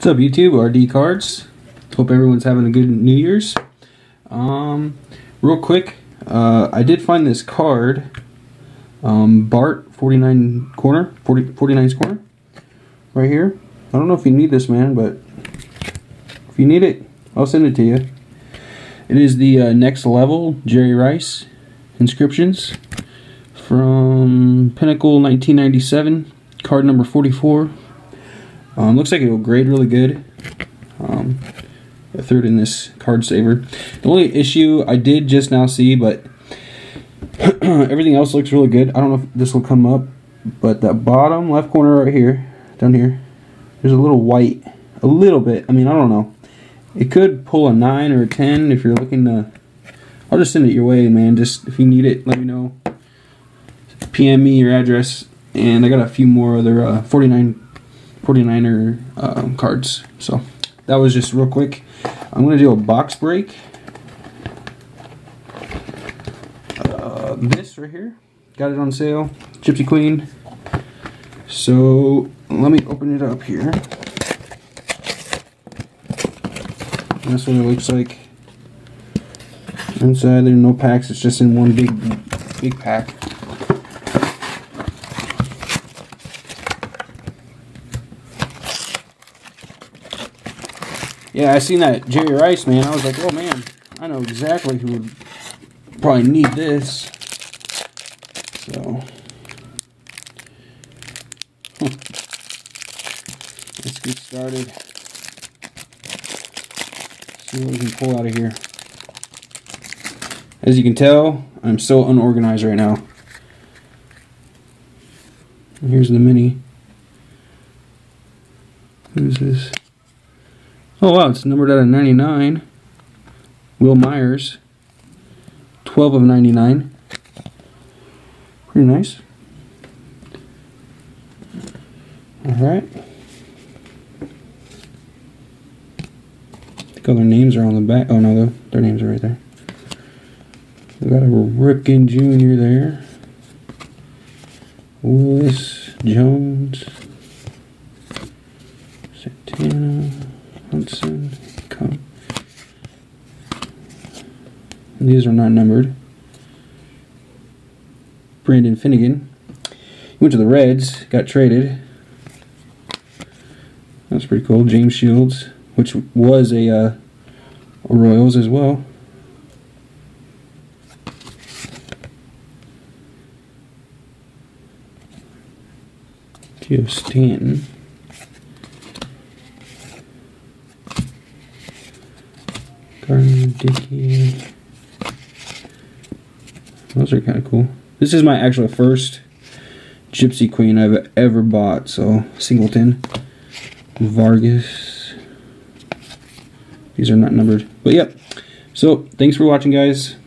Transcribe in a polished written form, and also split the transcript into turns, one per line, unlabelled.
What's up, YouTube? RD Cards. Hope everyone's having a good New Year's. Real quick, I did find this card, Bart 49's corner, right here. I don't know if you need this, man, but if you need it, I'll send it to you. It is the Next Level Jerry Rice inscriptions from Pinnacle 1997, card number 44. Looks like it will grade really good. I threw it in this card saver. The only issue I did just now see, but everything else looks really good. I don't know if this will come up, but that bottom left corner right here, down here, there's a little white, a little bit. I mean, I don't know. It could pull a 9 or a 10 if you're looking to. I'll just send it your way, man. Just if you need it, let me know. PM me your address, and I got a few more other 49er cards. So that was just real quick. I'm gonna do a box break. This right here, got it on sale, Gypsy Queen. So let me open it up here. That's what it looks like. Inside there are no packs, it's just in one big pack. Yeah, I seen that Jerry Rice, man. I was like, oh man, I know exactly who would probably need this. So, let's get started. See what we can pull out of here. As you can tell, I'm so unorganized right now. Here's the mini. Who's this? Oh wow, it's numbered out of 99. Will Myers. 12 of 99. Pretty nice. Alright. I think all their names are on the back. Oh no, their names are right there. We got a Ripken Jr. there. Willis, Jones, Santana, Hudson, come. These are not numbered. Brandon Finnegan. He went to the Reds, got traded. That's pretty cool. James Shields, which was a Royals as well. Joe Stanton. Gardner Dickey. Those are kind of cool. This is my actual first Gypsy Queen I've ever bought. So Singleton, Vargas. These are not numbered, but yep. So thanks for watching, guys.